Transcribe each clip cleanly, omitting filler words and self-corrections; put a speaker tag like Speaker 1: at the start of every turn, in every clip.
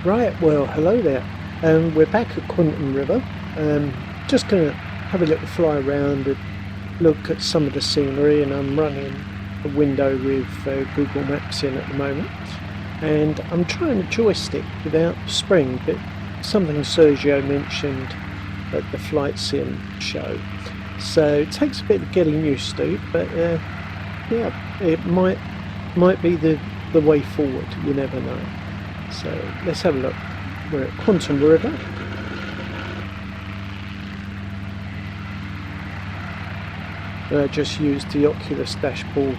Speaker 1: Right, well, hello there. We're back at Quatum River. Just going to have a little fly around and look at some of the scenery, and I'm running a window with Google Maps in at the moment. And I'm trying a joystick without spring, but something Sergio mentioned at the flight sim show. So it takes a bit of getting used to, but yeah, it might be the way forward, you never know. So let's have a look. We're at Quatum River. I just used the Oculus dashboard,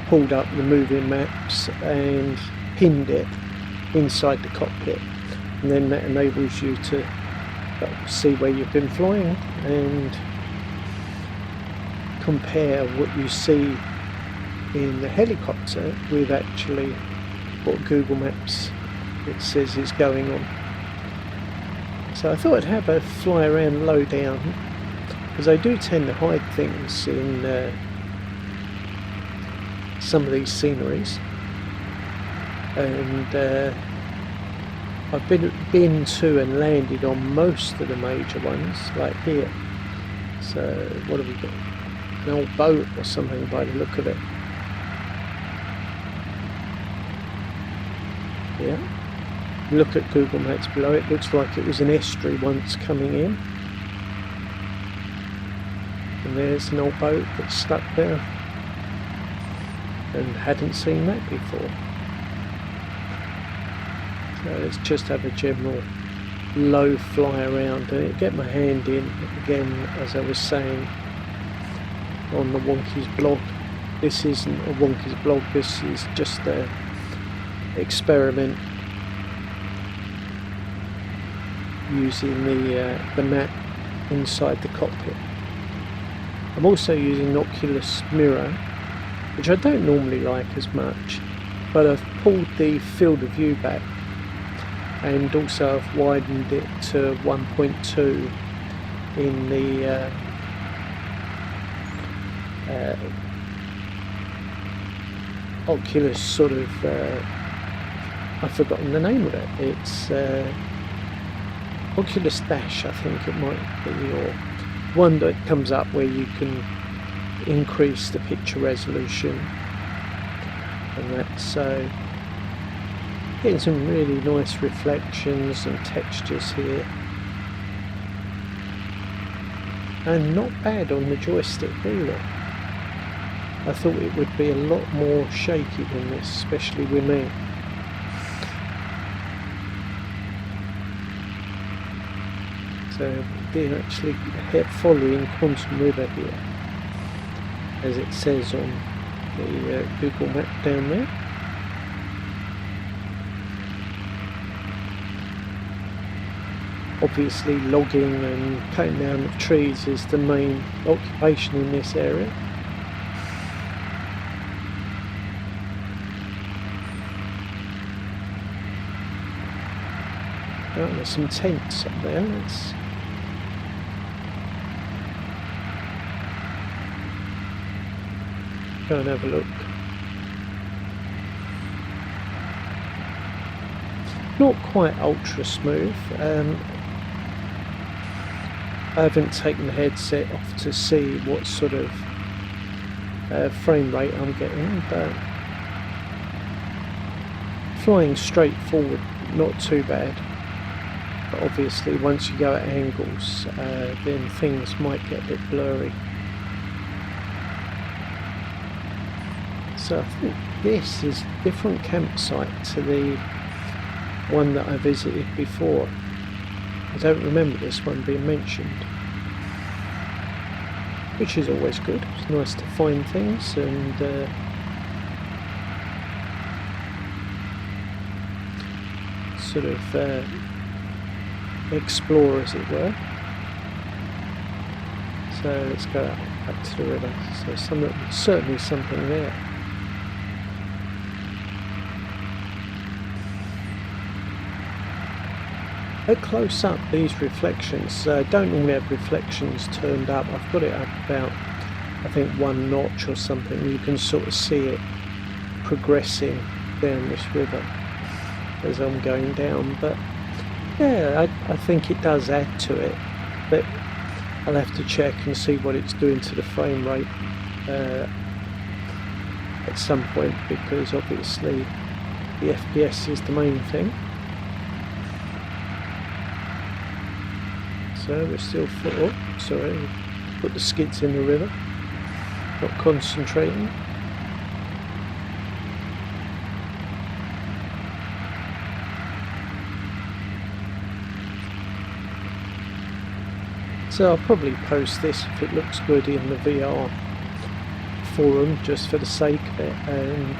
Speaker 1: pulled up the moving maps and pinned it inside the cockpit, and then that enables you to see where you've been flying and compare what you see in the helicopter with actually what Google Maps it says is going on. So I thought I'd have a fly around low down, because I do tend to hide things in some of these sceneries, and I've been to and landed on most of the major ones, like here. So what have we got? An old boat or something by the look of it. Yeah, look at Google Maps below. It looks like it was an estuary once coming in, and there's an old boat that's stuck there, and hadn't seen that before. So let's just have a general low fly around and get my hand in again, as I was saying on the Wonky's blog. This isn't a Wonky's blog, this is just a experiment using the map inside the cockpit. I'm also using an Oculus mirror, which I don't normally like as much, but I've pulled the field of view back, and also I've widened it to 1.2 in the Oculus sort of I've forgotten the name of it. It's Oculus Dash, I think it might be, or one that comes up where you can increase the picture resolution and that. So getting some really nice reflections and textures here, and not bad on the joystick either. I thought it would be a lot more shaky than this, especially with me. So they're actually following Quatum River here, as it says on the Google map down there. Obviously logging and cutting down of trees is the main occupation in this area. Oh, there's some tents up there. Let's go and have a look. Not quite ultra smooth. I haven't taken the headset off to see what sort of frame rate I'm getting, but flying straight forward, not too bad. But obviously once you go at angles, then things might get a bit blurry. So I think this is a different campsite to the one that I visited before. I don't remember this one being mentioned, which is always good. It's nice to find things and sort of explore, as it were. So let's go back to the river. So certainly something there. At close up, these reflections don't normally have reflections turned up. I've got it up about, I think, 1 notch or something. You can sort of see it progressing down this river. as I'm going down, but yeah, I think it does add to it, but I'll have to check and see what it's doing to the frame rate at some point, because obviously the FPS is the main thing. So we're still sorry, put the skids in the river, not concentrating. So I'll probably post this if it looks good in the VR forum, just for the sake of it, and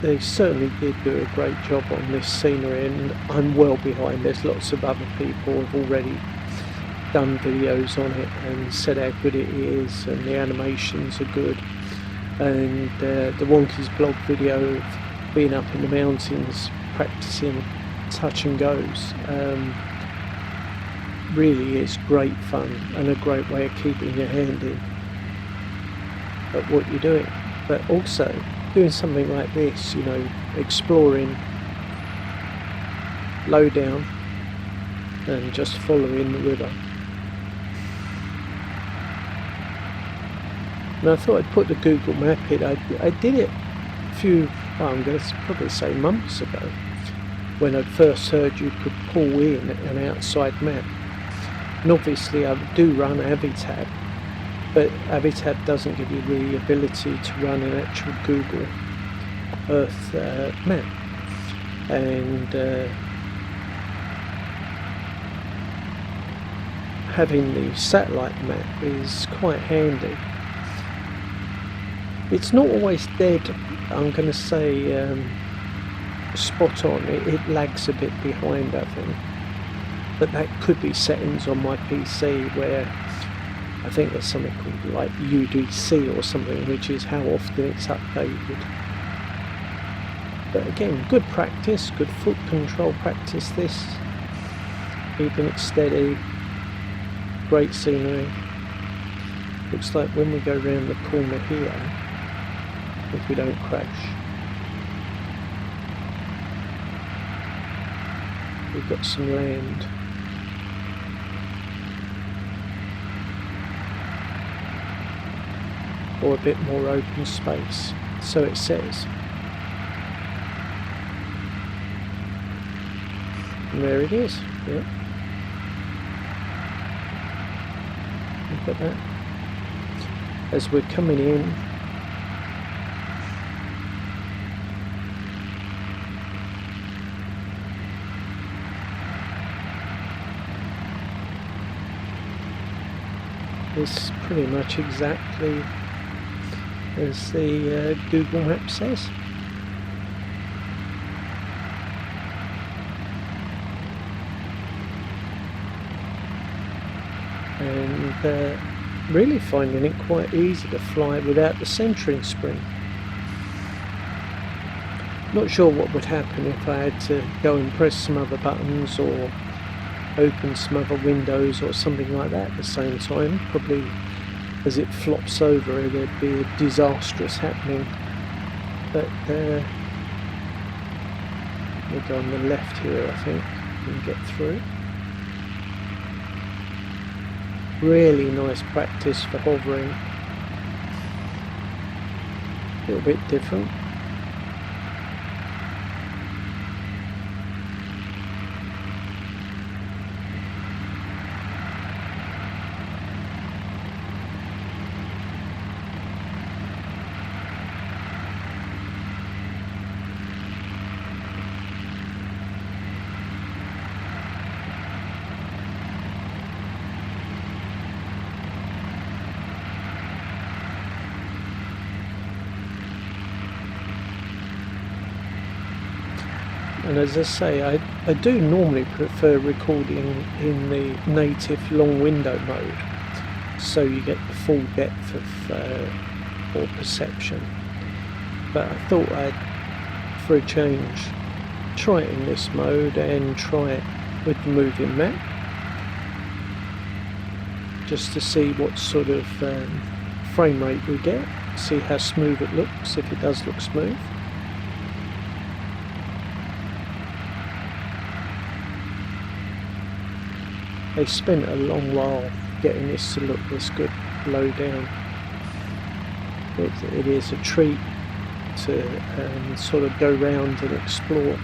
Speaker 1: they certainly did do a great job on this scenery, and I'm well behind. There's lots of other people who've already done videos on it and said how good it is, and the animations are good, and the Wonky's blog video of being up in the mountains practicing touch and goes really is great fun and a great way of keeping your hand in at what you're doing, but also doing something like this, you know, exploring low down and just following the river. And I thought I'd put the Google map in. I did it a few, well, I'm going to probably say months ago, when I first heard you could pull in an outside map. And obviously I do run Avitab, but Avitab doesn't give you the ability to run an actual Google Earth map, and having the satellite map is quite handy. It's not always dead, I'm going to say spot on. It lags a bit behind, I think, but that could be settings on my PC where I think there's something called like UDC or something, which is how often it's updated. But again, good practice, good foot control practice this, keeping it steady, great scenery. Looks like when we go round the corner here, if we don't crash, we've got some land. Or a bit more open space, so it says. And there it is, yeah. Look at that. As we're coming in, it's pretty much exactly as the Google Map says. And really finding it quite easy to fly without the centering spring. Not sure what would happen if I had to go and press some other buttons or open some other windows or something like that at the same time. Probably as it flops over there'd be a disastrous happening, but we'll go on the left here, I think, and get through. Really nice practice for hovering, a little bit different. And as I say, I do normally prefer recording in the native long window mode, so you get the full depth of or perception. But I thought I'd, for a change, try it in this mode and try it with the moving map, just to see what sort of frame rate we get. see how smooth it looks, if it does look smooth. They spent a long while getting this to look this good low down. It is a treat to sort of go round and explore.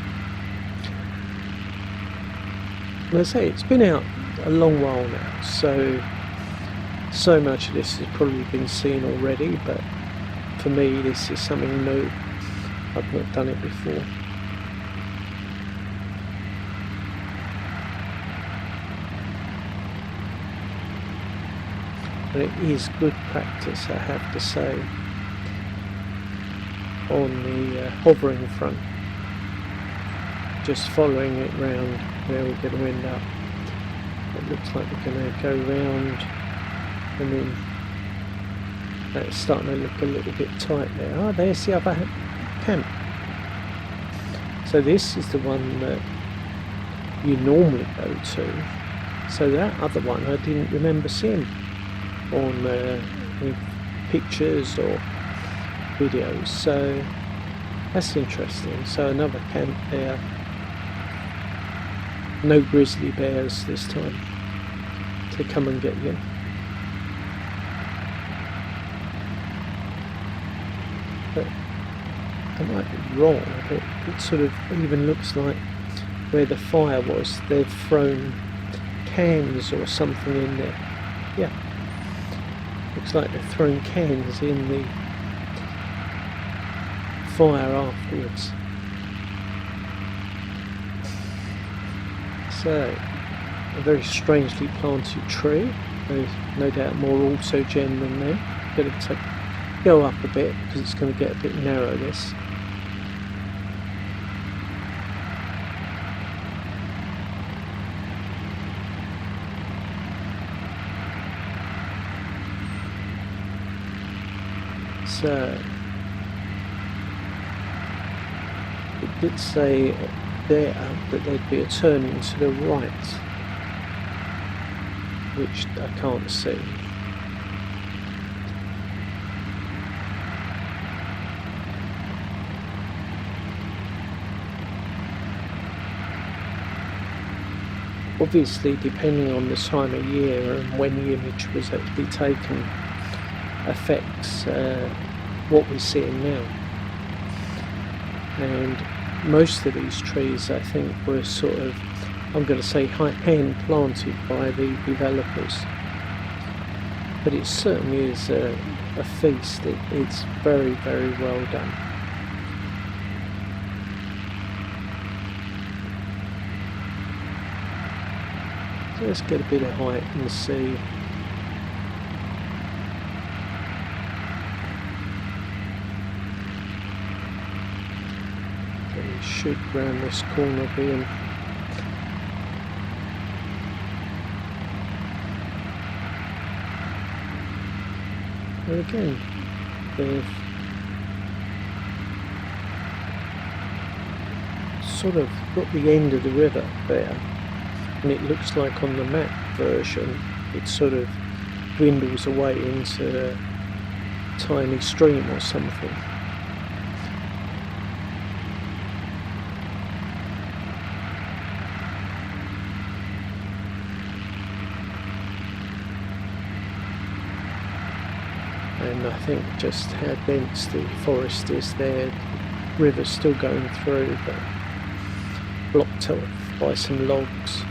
Speaker 1: And I say it's been out a long while now, so much of this has probably been seen already, but for me this is something new. I've not done it before. And it is good practice, I have to say, on the hovering front, just following it round where we're going to end up. It looks like we're going to go round, and then that's starting to look a little bit tight there. Oh, there's the other camp. So this is the one that you normally go to. So that other one I didn't remember seeing on any pictures or videos, so that's interesting. So another camp there. No grizzly bears this time to come and get you. But I might be wrong, but it sort of even looks like where the fire was, they've thrown cans or something in there. Yeah. Looks like they're throwing cans in the fire afterwards. So, a very strangely planted tree. There's no doubt more autogen than there. Going to go up a bit because it's going to get a bit narrow, this. So, it did say there that there'd be a turning to the right, which I can't see. Obviously, depending on the time of year and when the image was actually taken, affects what we're seeing now. And most of these trees, I think, were sort of, I'm going to say, hand planted by the developers. But it certainly is a feast. It's very, very well done. So let's get a bit of height and see. Should round this corner being and again they've sort of got the end of the river there, and it looks like on the map version it sort of dwindles away into a tiny stream or something. And I think just how dense the forest is there, the river's still going through, but blocked off by some logs.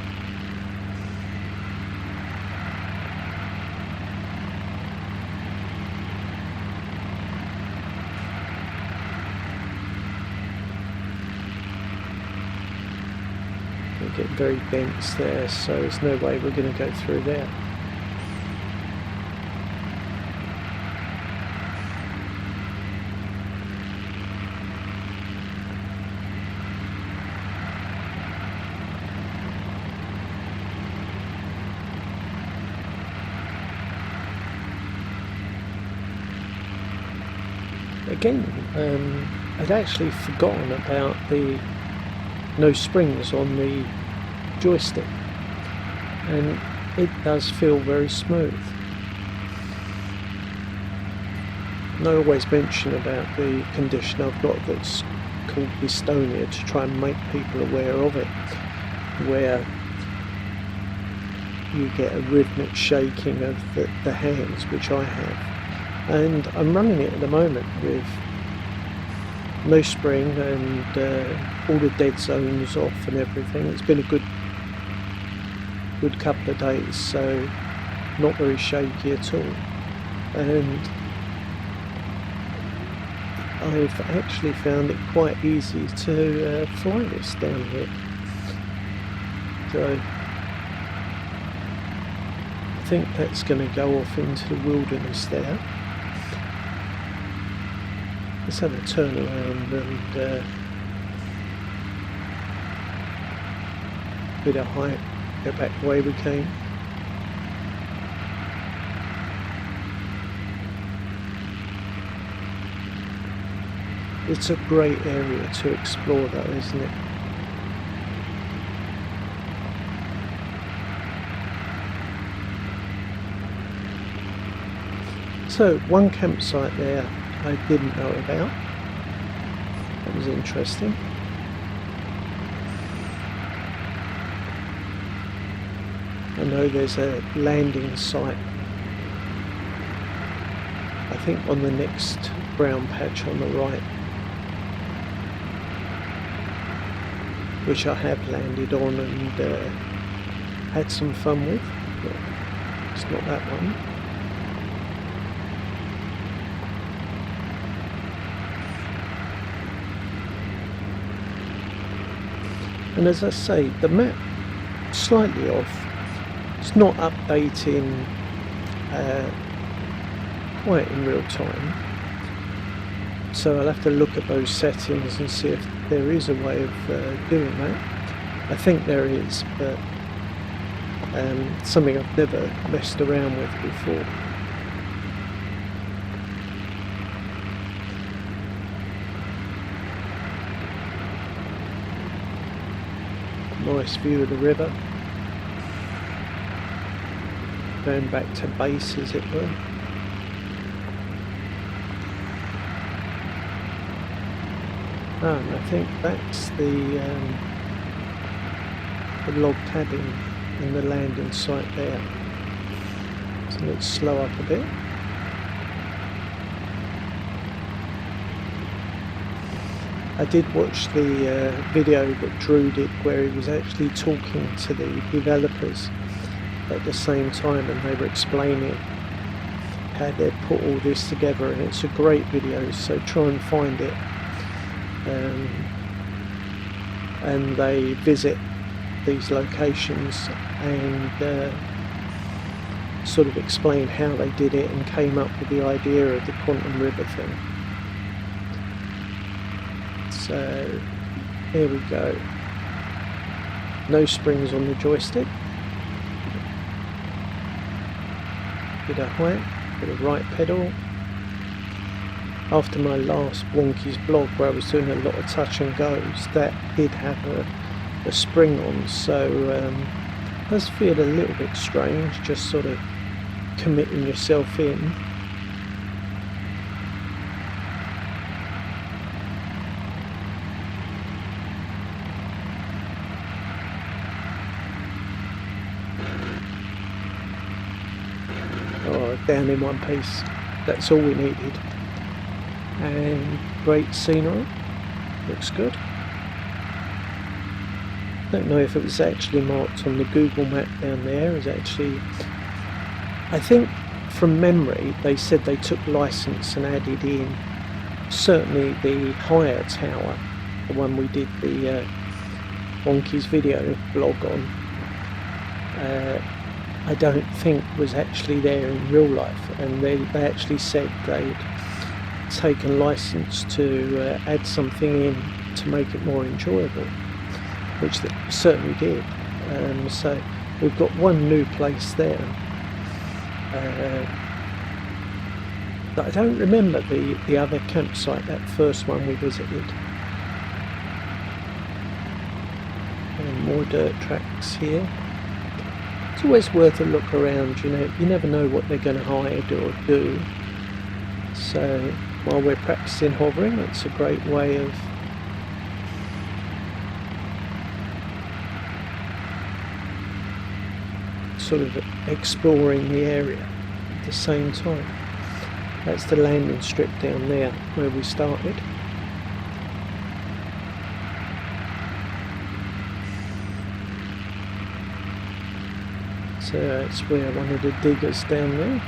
Speaker 1: It get very dense there, so there's no way we're going to go through there. Again, I'd actually forgotten about the no springs on the joystick, and it does feel very smooth. I always mention about the condition I've got that's called Dystonia to try and make people aware of it, where you get a rhythmic shaking of the hands, which I have, and I'm running it at the moment with no spring and all the dead zones off and everything. It's been a good couple of days, so not very shaky at all, and I've actually found it quite easy to fly this down here. So I think that's going to go off into the wilderness there. Let's have a turn around and bit of height, go back the way we came. It's a great area to explore though, isn't it? So one campsite there I didn't know about. That was interesting. I know there's a landing site, I think on the next brown patch on the right, which I have landed on and had some fun with, but it's not that one. And as I say, the map slightly off. It's not updating quite in real time, so I'll have to look at those settings and see if there is a way of doing that. I think there is, but something I've never messed around with before. Nice view of the river. Going back to base, as it were. And I think that's the log cabin and the landing site there. So let's slow up a bit. I did watch the video that Drew did where he was actually talking to the developers at the same time, and they were explaining how they put all this together, and it's a great video, so try and find it. And they visit these locations and sort of explain how they did it and came up with the idea of the Quatum River thing. So here we go. No springs on the joystick. Bit of height, bit of right pedal. After my last Wonky's blog where I was doing a lot of touch and goes, that did have a spring on, so it does feel a little bit strange, just sort of committing yourself in. Oh, down in one piece, that's all we needed. And great scenery, looks good. Don't know if it was actually marked on the Google map down there. Is actually, I think from memory they said they took license and added in certainly the higher tower, the one we did the Wonky's video blog on. I don't think was actually there in real life, and they actually said they'd taken license to add something in to make it more enjoyable, which they certainly did. So we've got one new place there, but I don't remember the other campsite, that first one we visited. And more dirt tracks here. It's always worth a look around, you know, you never know what they're going to hide or do. So while we're practicing hovering, it's a great way of sort of exploring the area at the same time. That's the landing strip down there where we started. So it's where one of the diggers down there.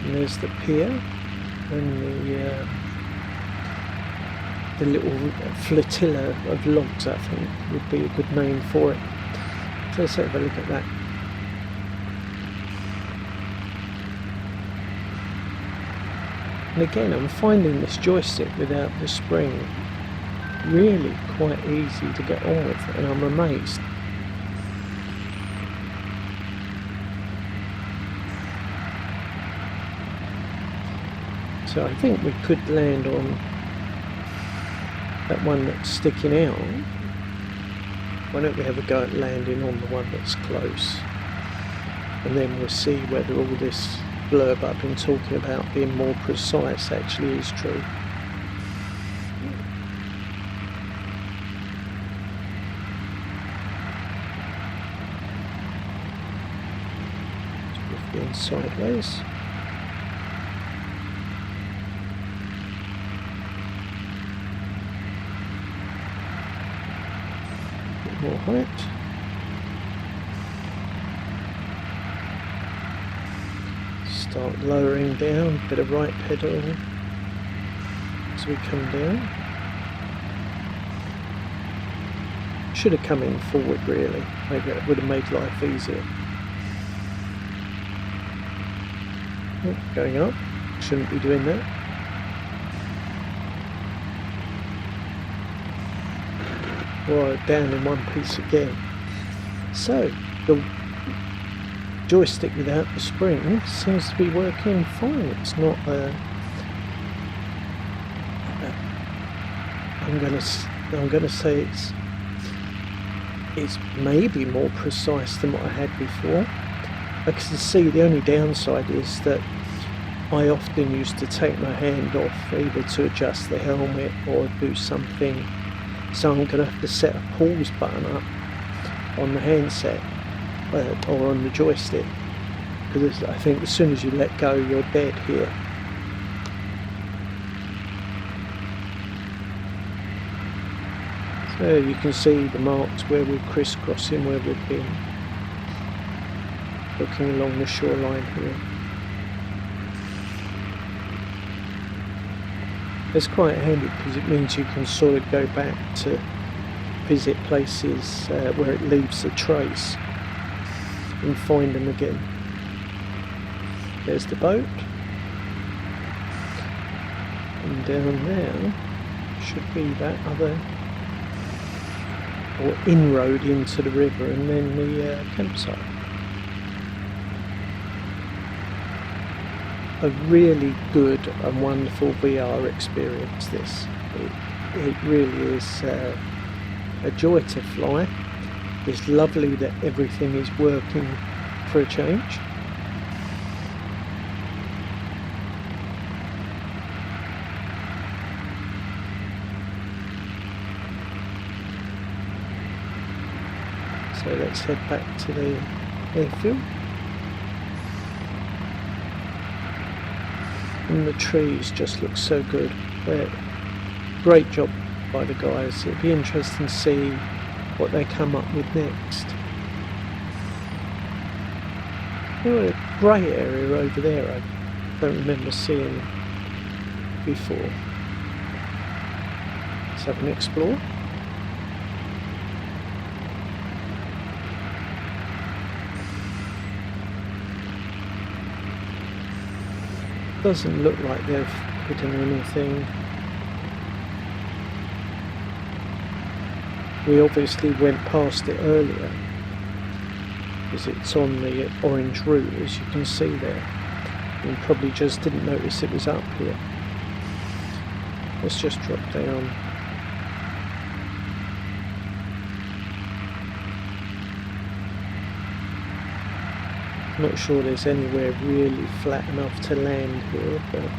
Speaker 1: And there's the pier and the little flotilla of logs, I think would be a good name for it. So let's have a look at that. And again, I'm finding this joystick without the spring really quite easy to get on with, and I'm amazed. So I think we could land on that one that's sticking out. Why don't we have a go at landing on the one that's close, and then we'll see whether all this blurb I've been talking about being more precise actually is true. Drifting sideways. More height. Start lowering down, bit of right pedal as we come down. Should have come in forward really, maybe that would have made life easier. Oh, going up, shouldn't be doing that. Well, down in one piece again. So the joystick without the spring seems to be working fine. It's not I'm gonna say it's maybe more precise than what I had before. I can see the only downside is that I often used to take my hand off either to adjust the helmet or do something. So I'm going to have to set a pause button up on the handset or on the joystick, because I think as soon as you let go you're dead here. So you can see the marks where we're crisscrossing, where we've been looking along the shoreline here. It's quite handy because it means you can sort of go back to visit places where it leaves a trace and find them again. There's the boat, and down there should be that other, or inroad into the river, and then the campsite. A really good and wonderful VR experience this. It really is a joy to fly. It's lovely that everything is working for a change. So let's head back to the airfield. And the trees just look so good. Great job by the guys. It'll be interesting to see what they come up with next. There was a grey area over there I don't remember seeing before. Let's have an explore. Doesn't look like they've put in anything. We obviously went past it earlier because it's on the orange route, as you can see there. You probably just didn't notice it was up here. Let's just drop down. Not sure there's anywhere really flat enough to land here, but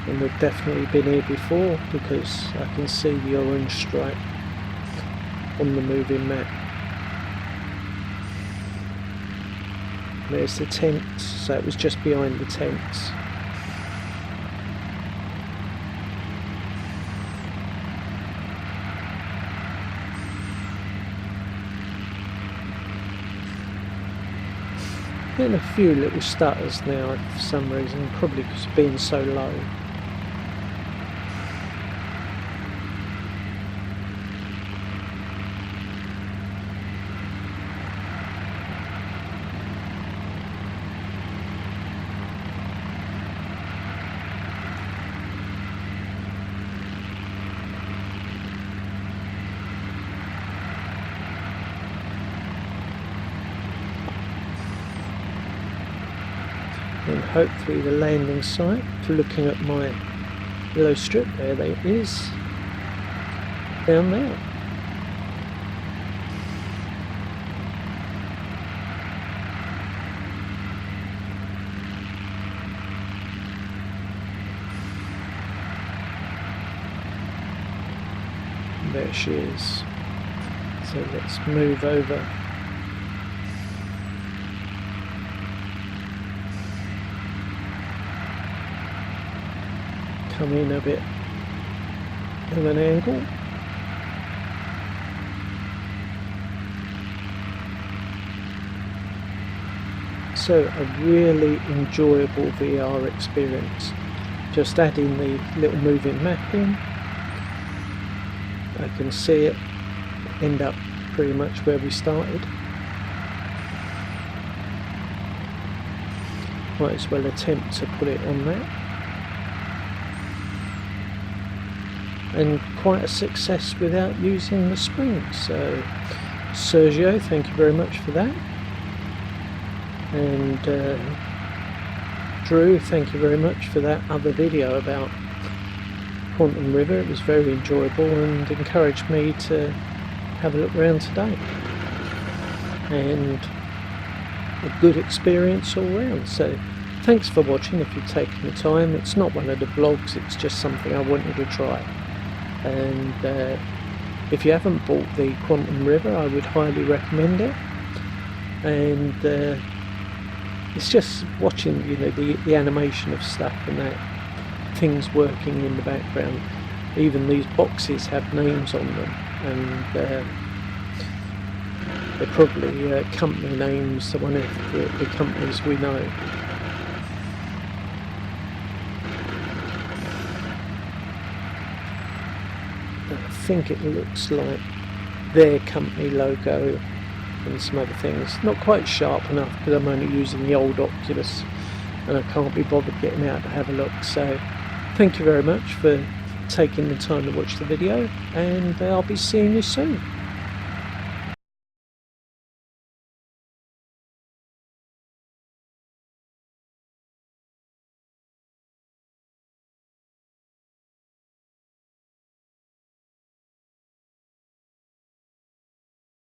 Speaker 1: and we've definitely been here before because I can see the orange stripe on the moving map. There's the tents, so it was just behind the tents. Getting a few little stutters now for some reason, probably because of being so low. And hopefully the landing site, looking at my yellow strip there, it is down there. And there she is. So let's move over. Come in a bit of an angle. So a really enjoyable VR experience. Just adding the little moving map in. I can see it end up pretty much where we started. Might as well attempt to put it on that. And quite a success without using the springs. So Sergio, thank you very much for that. And Drew, thank you very much for that other video about Quatum River. It was very enjoyable and encouraged me to have a look around today. And a good experience all round. So thanks for watching if you've taken the time. It's not one of the vlogs, it's just something I wanted to try. And if you haven't bought the Quatum River, I would highly recommend it. And it's just watching, you know, the animation of stuff and that, things working in the background. Even these boxes have names on them, and they're probably company names, one of the companies we know. I think it looks like their company logo and some other things. Not quite sharp enough because I'm only using the old Oculus and I can't be bothered getting out to have a look. So thank you very much for taking the time to watch the video, and I'll be seeing you soon.